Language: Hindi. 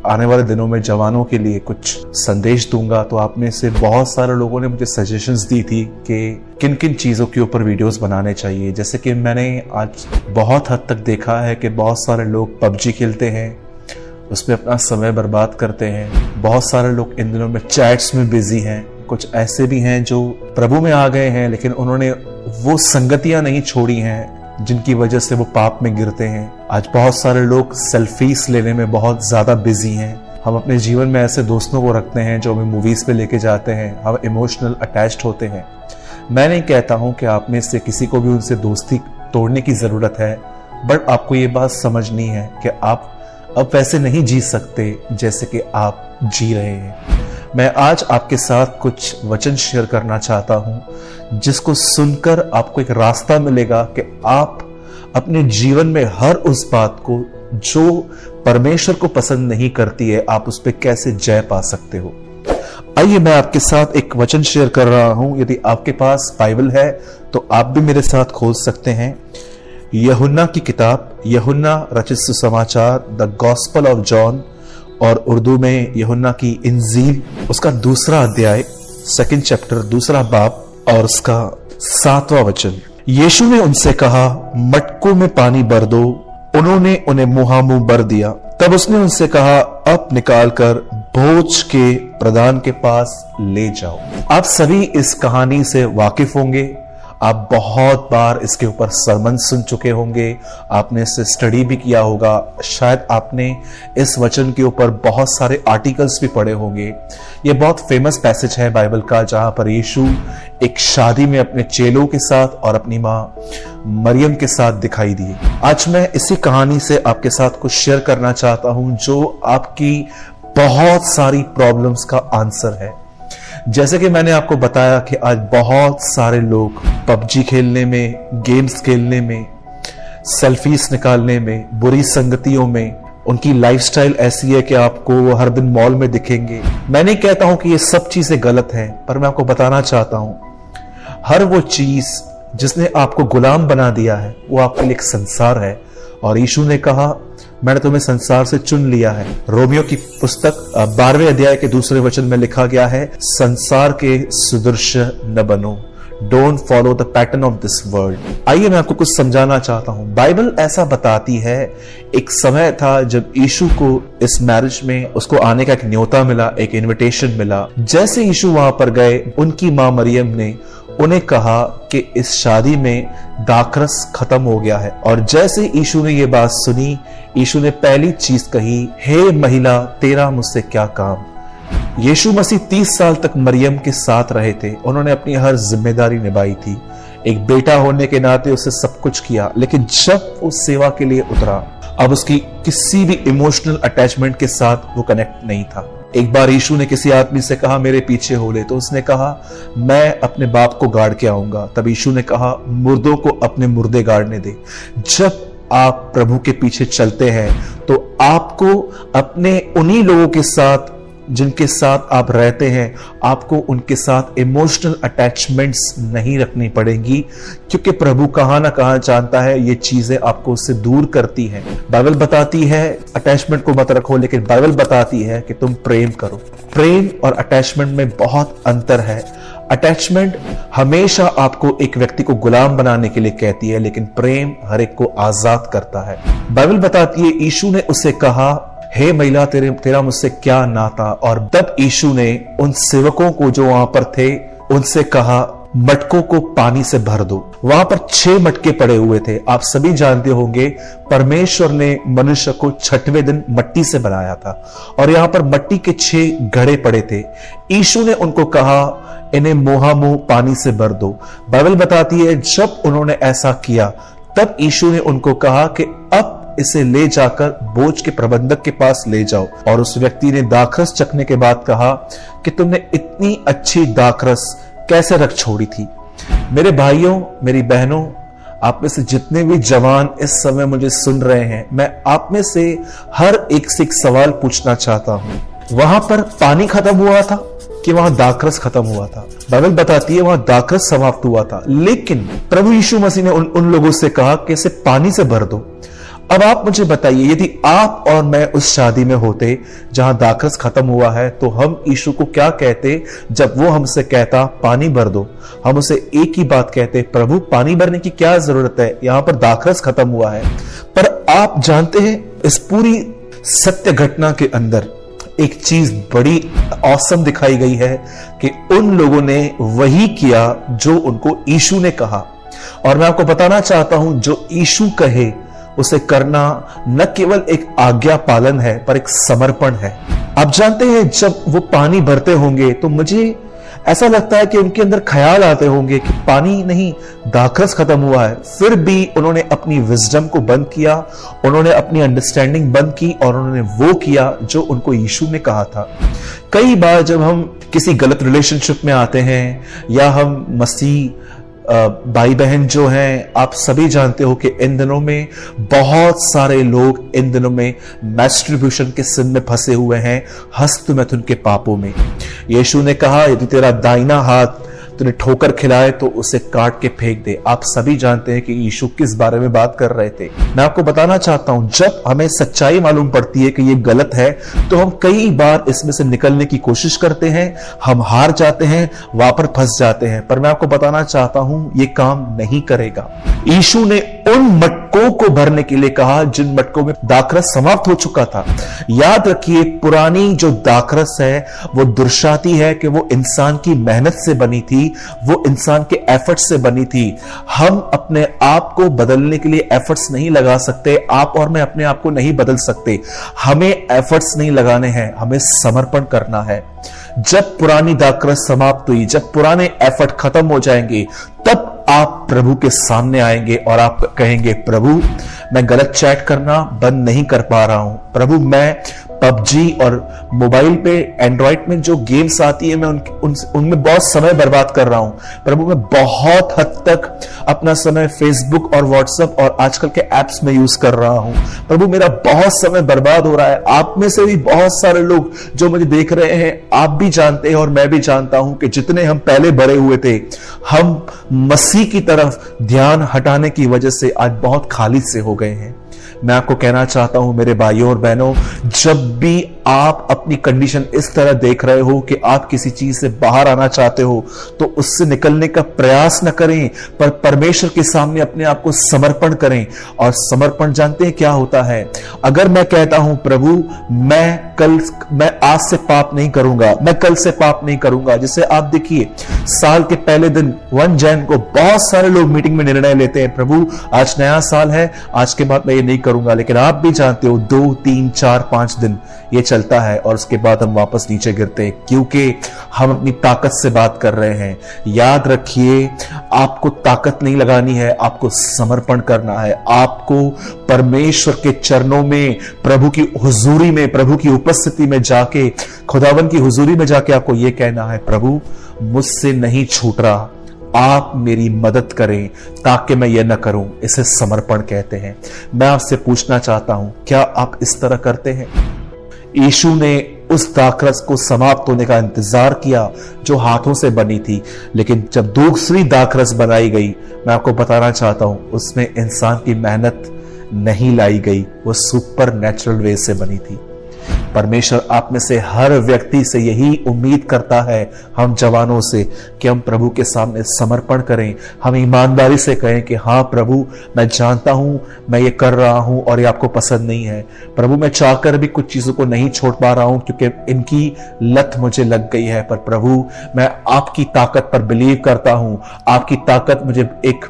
आने वाले दिनों में जवानों के लिए कुछ संदेश दूंगा, तो आप में से बहुत सारे लोगों ने मुझे सजेशंस दी थी कि किन किन चीज़ों के ऊपर वीडियोस बनाने चाहिए। जैसे कि मैंने आज बहुत हद तक देखा है कि बहुत सारे लोग पबजी खेलते हैं, उसमें अपना समय बर्बाद करते हैं। बहुत सारे लोग इन दिनों में चैट्स में बिजी हैं। कुछ ऐसे भी हैं जो प्रभु में आ गए हैं, लेकिन उन्होंने वो संगतियां नहीं छोड़ी हैं जिनकी वजह से वो पाप में गिरते हैं। आज बहुत सारे लोग सेल्फीज लेने में बहुत ज्यादा बिजी हैं। हम अपने जीवन में ऐसे दोस्तों को रखते हैं जो हमें मूवीज पे लेके जाते हैं, हम इमोशनल अटैच्ड होते हैं। मैं नहीं कहता हूं कि आप में से किसी को भी उनसे दोस्ती तोड़ने की जरूरत है, बट आपको ये बात समझनी है कि आप अब वैसे नहीं जी सकते जैसे कि आप जी रहे हैं। मैं आज आपके साथ कुछ वचन शेयर करना चाहता हूं जिसको सुनकर आपको एक रास्ता मिलेगा कि आप अपने जीवन में हर उस बात को जो परमेश्वर को पसंद नहीं करती है, आप उस पर कैसे जय पा सकते हो। आइए मैं आपके साथ एक वचन शेयर कर रहा हूं। यदि आपके पास बाइबल है तो आप भी मेरे साथ खोल सकते हैं। यूहन्ना की किताब, यूहन्ना रचित सुसमाचार, द गॉस्पल ऑफ जॉन, और उर्दू में यूहन्ना की इंजील, उसका दूसरा अध्याय, सेकंड चैप्टर, दूसरा बाब और उसका 7वां वचन। यीशु ने उनसे कहा, मटकों में पानी भर दो। उन्होंने उन्हें मुहामुंह भर दिया। तब उसने उनसे कहा, अब निकालकर भोज के प्रधान के पास ले जाओ। आप सभी इस कहानी से वाकिफ होंगे। आप बहुत बार इसके ऊपर सरमन सुन चुके होंगे, आपने इसे स्टडी भी किया होगा, शायद आपने इस वचन के ऊपर बहुत सारे आर्टिकल्स भी पढ़े होंगे। ये बहुत फेमस पैसेज है बाइबल का, जहां पर यीशु एक शादी में अपने चेलों के साथ और अपनी मां मरियम के साथ दिखाई दिए। आज मैं इसी कहानी से आपके साथ कुछ शेयर करना चाहता हूं जो आपकी बहुत सारी प्रॉब्लम्स का आंसर है। जैसे कि मैंने आपको बताया कि आज बहुत सारे लोग पबजी खेलने में, गेम्स खेलने में, सेल्फीज निकालने में, बुरी संगतियों में, उनकी लाइफस्टाइल ऐसी है कि आपको वो हर दिन मॉल में दिखेंगे। मैं नहीं कहता हूं कि ये सब चीजें गलत हैं, पर मैं आपको बताना चाहता हूं हर वो चीज जिसने आपको गुलाम बना दिया है वो आपके लिए एक संसार है। और यीशु ने कहा, मैंने तुम्हें संसार से चुन लिया है। रोमियो की पुस्तक 12वें अध्याय के दूसरे वचन में लिखा गया है, संसार के सदृश न बनो, don't follow the pattern of this world. आइए मैं आपको कुछ समझाना चाहता हूं। बाइबल ऐसा बताती है, एक समय था जब यीशु को इस मैरिज में उसको आने का एक न्योता मिला, एक इनविटेशन मिला। जैसे यीशु वहां पर गए, उनकी मां मरियम ने उन्हें कहा कि इस शादी में दाखरस खत्म हो गया है। और जैसे यीशु ने ये बात सुनी, यीशु ने पहली चीज कही, हे महिला, तेरा मुझसे क्या काम। यीशु मसीह 30 साल तक मरियम के साथ रहे थे। उन्होंने अपनी हर जिम्मेदारी निभाई थी। एक बेटा होने के नाते उसे सब कुछ किया, लेकिन जब वो सेवा के लिए उतरा, अब उसकी किसी भी इमोशनल अटैचमेंट के साथ वो कनेक्ट नहीं था। एक बार यीशु ने किसी आदमी से कहा, मेरे पीछे हो ले, तो उसने कहा, मैं अपने बाप को गाड़ के आऊंगा। तब यीशु ने कहा, मुर्दों को अपने मुर्दे गाड़ने दे। जब आप प्रभु के पीछे चलते हैं तो आपको अपने उन्हीं लोगों के साथ जिनके साथ आप रहते हैं, आपको उनके साथ इमोशनल अटैचमेंट्स नहीं रखनी पड़ेंगी, क्योंकि प्रभु कहां ना कहां जानता है ये चीजें आपको उससे दूर करती हैं। बाइबल बताती है अटैचमेंट को मत रखो, लेकिन बाइबल बताती है कि तुम प्रेम करो। प्रेम और अटैचमेंट में बहुत अंतर है। अटैचमेंट हमेशा आपको एक व्यक्ति को गुलाम बनाने के लिए कहती है, लेकिन प्रेम हर एक को आजाद करता है। बाइबल बताती है, यीशु ने उसे कहा, हे महिला, तेरा मुझसे क्या नाता। और तब यीशु ने उन सेवकों को जो वहां पर थे उनसे कहा, मटकों को पानी से भर दो। वहां पर 6 मटके पड़े हुए थे। आप सभी जानते होंगे परमेश्वर ने मनुष्य को 6वें दिन मट्टी से बनाया था और यहां पर मट्टी के 6 घड़े पड़े थे। यीशु ने उनको कहा, इन्हें मुहामुंह पानी से भर दो। बाइबल बताती है, जब उन्होंने ऐसा किया तब यीशु ने उनको कहा कि अब इसे ले जाकर बोझ के प्रबंधक के पास ले जाओ। और उस व्यक्ति ने दाखरस चखने के बाद कहा कि तुमने इतनी अच्छी दाखरस कैसे रख छोड़ी थी। मेरे भाइयों, मेरी बहनों, आप में से जितने भी जवान इस समय मुझे सुन रहे हैं, मैं आप में से हर एक से एक सवाल पूछना चाहता हूं। वहां पर पानी खत्म हुआ था कि वहां दाखरस खत्म हुआ था? बाइबल बताती है वहां दाखरस समाप्त हुआ था, लेकिन प्रभु यीशु मसीह ने उन लोगों से कहा कि इसे पानी से भर दो। अब आप मुझे बताइए, यदि आप और मैं उस शादी में होते जहां दाखरस खत्म हुआ है, तो हम यीशु को क्या कहते जब वो हमसे कहता पानी भर दो? हम उसे एक ही बात कहते, प्रभु पानी भरने की क्या जरूरत है, यहां पर दाखरस खत्म हुआ है। पर आप जानते हैं, इस पूरी सत्य घटना के अंदर एक चीज बड़ी औसम दिखाई गई है कि उन लोगों ने वही किया जो उनको यीशु ने कहा। और मैं आपको बताना चाहता हूं, जो यीशु कहे उसे करना न केवल एक आज्ञा पालन है, पर एक समर्पण है। आप जानते हैं, जब वो पानी भरते होंगे तो मुझे ऐसा लगता है कि उनके अंदर ख्याल आते होंगे कि पानी नहीं, दाखरस खत्म हुआ है। फिर भी उन्होंने अपनी विजडम को बंद किया, उन्होंने अपनी अंडरस्टैंडिंग बंद की और उन्होंने वो किया जो उनको यीशु ने कहा था। कई बार जब हम किसी गलत रिलेशनशिप में आते हैं या हम मसीह भाई बहन जो हैं, आप सभी जानते हो कि इन दिनों में बहुत सारे लोग इन दिनों में मैस्टरब्यूशन के सिन में फंसे हुए हैं, हस्तमैथुन के पापों में। यीशु ने कहा, यदि तेरा दाहिना हाथ तूने ठोकर खिलाए तो उसे काट के फेंक दे। आप सभी जानते हैं कि यीशु किस बारे में बात कर रहे थे। मैं आपको बताना चाहता हूं, जब हमें सच्चाई मालूम पड़ती है कि ये गलत है, तो हम कई बार इसमें से निकलने की कोशिश करते हैं, हम हार जाते हैं, वापस फंस जाते हैं। पर मैं आपको बताना चाहता हूं, ये काम नहीं करेगा। यीशु ने उन मटकों को भरने के लिए कहा जिन मटकों में दाखरस समाप्त हो चुका था। याद रखिए, पुरानी जो दाखरस है वो दर्शाती है कि वो इंसान की मेहनत से बनी थी, वो इंसान के एफर्ट से बनी थी। हम अपने आप को बदलने के लिए एफर्ट्स नहीं लगा सकते। आप और मैं अपने आप को नहीं बदल सकते। हमें एफर्ट्स नहीं लगाने हैं, हमें समर्पण करना है। जब पुरानी दाखरस समाप्त हुई, जब पुराने एफर्ट खत्म हो जाएंगे, तब आप प्रभु के सामने आएंगे और आप कहेंगे, प्रभु मैं गलत चैट करना बंद नहीं कर पा रहा हूं। प्रभु मैं पबजी और मोबाइल पे एंड्रॉइड में जो गेम्स आती है, मैं उनमें बहुत समय बर्बाद कर रहा हूं। प्रभु मैं बहुत हद तक अपना समय फेसबुक और व्हाट्सएप और आजकल के एप्स में यूज कर रहा हूं। प्रभु मेरा बहुत समय बर्बाद हो रहा है। आप में से भी बहुत सारे लोग जो मुझे देख रहे हैं, आप भी जानते हैं और मैं भी जानता हूं कि जितने हम पहले भरे हुए थे, हम मसीह की तरफ ध्यान हटाने की वजह से आज बहुत खाली से हो गए हैं। मैं आपको कहना चाहता हूं मेरे भाइयों और बहनों, जब भी आप अपनी कंडीशन इस तरह देख रहे हो कि आप किसी चीज से बाहर आना चाहते हो, तो उससे निकलने का प्रयास न करें, पर परमेश्वर के सामने अपने आप को समर्पण करें। और समर्पण जानते हैं क्या होता है? अगर मैं कहता हूं, प्रभु मैं आज से पाप नहीं करूंगा, मैं कल से पाप नहीं करूंगा। जैसे आप देखिए, साल के पहले दिन 1 जनवरी को बहुत सारे लोग मीटिंग में निर्णय लेते हैं, प्रभु आज नया साल है, आज के बाद मैं ये नहीं करूंगा। लेकिन आप भी जानते हो 2, 3, 4, 5 दिन ये चलता है और उसके बाद हम वापस नीचे गिरते हैं, क्योंकि हम अपनी ताकत से बात कर रहे हैं। याद रखिए, आपको ताकत नहीं लगानी है, आपको समर्पण करना है। आपको परमेश्वर के चरणों में, प्रभु की हुजूरी में, प्रभु की उपस्थिति में जाके, खुदावन की हुजूरी में जाके आपको यह कहना है, प्रभु मुझसे नहीं छूट रहा, आप मेरी मदद करें ताकि मैं यह न करूं। इसे समर्पण कहते हैं। मैं आपसे पूछना चाहता हूं, क्या आप इस तरह करते हैं? यीशु ने उस दाखरस को समाप्त होने का इंतजार किया जो हाथों से बनी थी, लेकिन जब दूसरी दाखरस बनाई गई, मैं आपको बताना चाहता हूं, उसमें इंसान की मेहनत नहीं लाई गई, वो सुपर नेचुरल वे से बनी थी। परमेश्वर आप में से हर व्यक्ति से यही उम्मीद करता है, हम जवानों से, कि हम प्रभु के सामने समर्पण करें। हम ईमानदारी से कहें कि हाँ प्रभु, मैं जानता हूं मैं ये कर रहा हूं और ये आपको पसंद नहीं है। प्रभु मैं चाहकर भी कुछ चीजों को नहीं छोड़ पा रहा हूं क्योंकि इनकी लत मुझे लग गई है, पर प्रभु मैं आपकी ताकत पर बिलीव करता हूं। आपकी ताकत मुझे एक